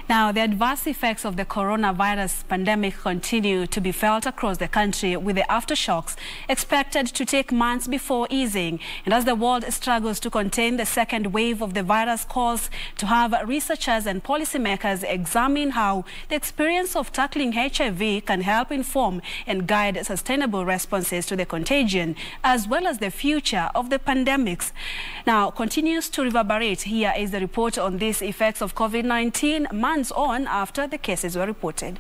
Now, the adverse effects of the coronavirus pandemic continue to be felt across the country, with the aftershocks expected to take months before easing. And as the world struggles to contain the second wave of the virus, calls to have researchers and policymakers examine how the experience of tackling HIV can help inform and guide sustainable responses to the contagion, as well as the future of the pandemics. Now, continues to reverberate. Here is the report on these effects of COVID-19 months on after the cases were reported.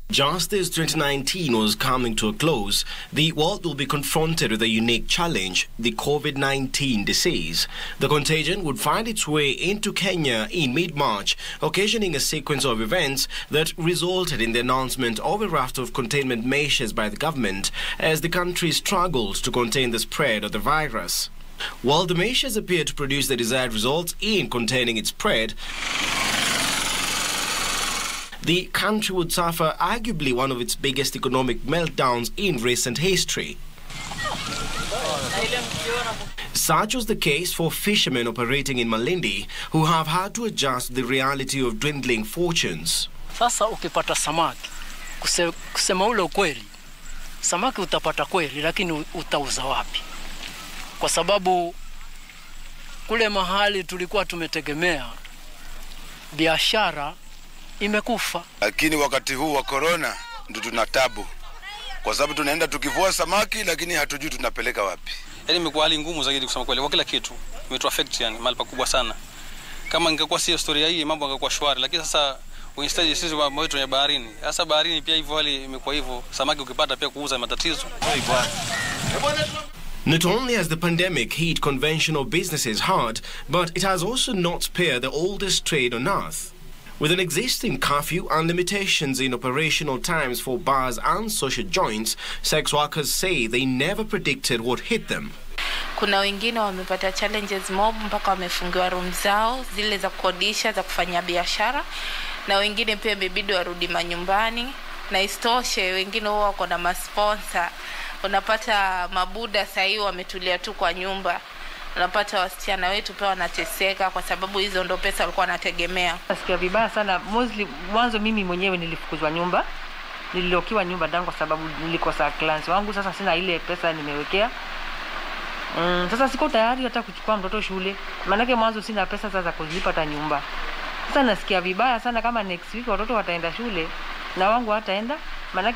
Just as 2019 was coming to a close, the world will be confronted with a unique challenge, the Covid-19 disease. The contagion would find its way into Kenya in mid-March, occasioning a sequence of events that resulted in the announcement of a raft of containment measures by the government as the country struggled to contain the spread of the virus. While the measures appear to produce the desired results in containing its spread, the country would suffer arguably one of its biggest economic meltdowns in recent history. Such was the case for fishermen operating in Malindi, who have had to adjust to the reality of dwindling fortunes. Sasa ukipata samaki, kusema ule ukweli, samaki utapata kweli, lakini utauza wapi? Kwa sababu kule mahali tulikuwa tumetegemea biashara imekufa. Lakini wakati huu wa corona ndio tunatabu, kwa sababu tunaenda tukivua samaki lakini hatujui tunapeleka wapi. Yaani imekuwa hali ngumu zaidi kusema kweli, kwa kila kitu imetu affect, yani mahali pakubwa sana. Kama ingekuwa sio story hii mambo yangekuwa shwari, lakini sasa instead sisi mambo yetu ya baharini. Sasa baharini pia hivyo hali imekuwa hivyo, samaki ukipata pia kuuza matatizo. Not only has the pandemic hit conventional businesses hard, but it has also not spared the oldest trade on earth. With an existing curfew and limitations in operational times for bars and social joints, sex workers say they never predicted what hit them. Kuna wengine wamepata challenges mob mpaka wamefungiwa room zao zile za kukodisha za kufanya biashara, na wengine pia imebidi warudi manyumbani, na istoshe wengine wao wako na masponsor. Unapata mabuda sasa wametulia tu kwa nyumba. Unapata wasichana wetu pia wanateseka kwa sababu hizo ndo pesa walikuwa wanategemea. Nasikia vibaya sana. Mwanzo mimi mwenyewe nilifukuzwa nyumba. Nililokiwa nyumba ndani kwa sababu nilikosa clients wangu. Sasa sina ile pesa nimewekea. Sasa siko tayari hata kuchukua mtoto shule. Maana mwanzo sina pesa sasa kulipa hata nyumba. Sasa nasikia vibaya sana kama next week watoto wataenda shule na wangu hataenda, maana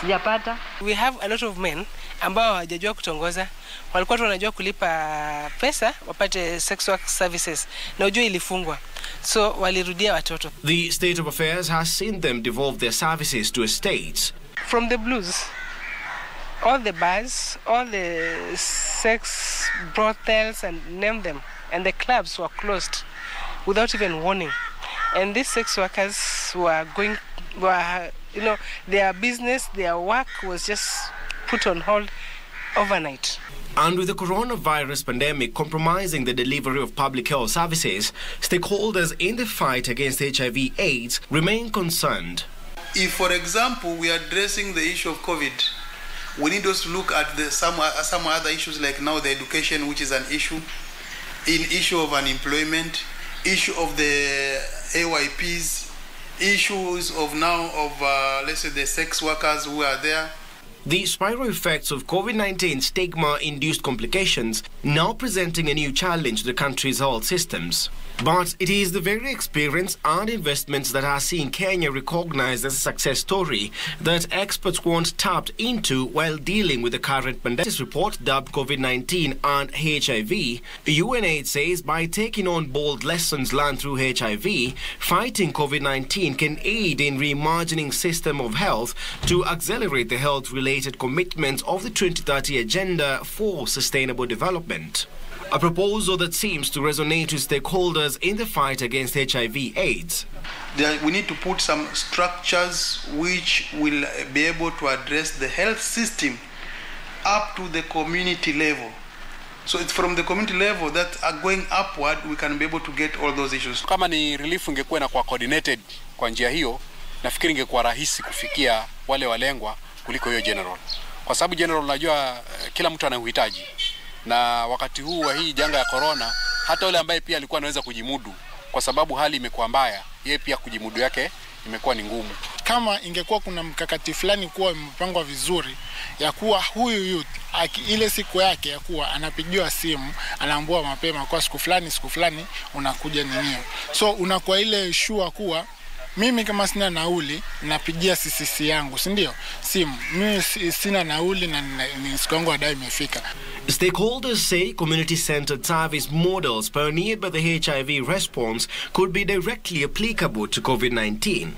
sijapata. We have a lot of men ambao hawajajua kutongoza. Walikuwa wanajua kulipa pesa wapate sex work services, na ujue ilifungwa, so walirudia watoto. The state of affairs has seen them devolve their services to estates. From the blues, all the bars, all the sex brothels and name them, and the clubs were closed without even warning. And these sex workers were their business, their work was just put on hold overnight. And with the coronavirus pandemic compromising the delivery of public health services, stakeholders in the fight against HIV/AIDS remain concerned. If, for example, we are addressing the issue of COVID, we need also to look at some other issues, like now the education, which is an issue, issue of unemployment, issue of the AYPs, issues of let's say the sex workers who are there. The spiral effects of COVID-19 stigma-induced complications now presenting a new challenge to the country's health systems. But it is the very experience and investments that are seeing Kenya recognized as a success story that experts want tapped into while dealing with the current pandemic. This report, dubbed COVID-19 and HIV, UNAIDS says by taking on bold lessons learned through HIV, fighting COVID-19 can aid in reimagining system of health to accelerate the health-related commitments of the 2030 Agenda for Sustainable Development. A proposal that seems to resonate with stakeholders in the fight against HIV/AIDS. We need to put some structures which will be able to address the health system up to the community level. So it's from the community level that are going upward we can be able to get all those issues. Kama ni relief ingekuwa na kwa coordinated kwa njia hiyo, nafikiri ingekuwa rahisi kufikia wale walengwa kuliko hiyo general. Kwa sababu general unajua kila mtu ana uhitaji. Na wakati huu wa hii janga ya corona hata yule ambaye pia alikuwa anaweza kujimudu, kwa sababu hali imekuwa mbaya, yeye pia kujimudu yake imekuwa ni ngumu. Kama ingekuwa kuna mkakati fulani kuwa imepangwa vizuri ya kuwa huyu youth ile siku yake ya kuwa anapigiwa simu, anaambiwa mapema kwa siku fulani unakuja ninio. So unakuwa ile sure kuwa mimi kama sina nauli napigia CCC yangu, si ndio? Simu. Mimi sina nauli na siku yangu adai imefika. Stakeholders say community-centered service models pioneered by the HIV response could be directly applicable to COVID-19.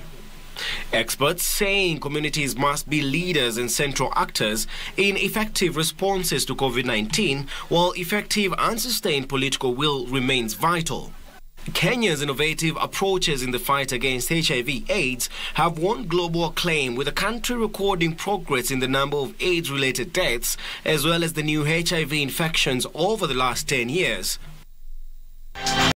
Experts saying communities must be leaders and central actors in effective responses to COVID-19, while effective and sustained political will remains vital. Kenya's innovative approaches in the fight against HIV/AIDS have won global acclaim, with the country recording progress in the number of AIDS-related deaths as well as the new HIV infections over the last 10 years.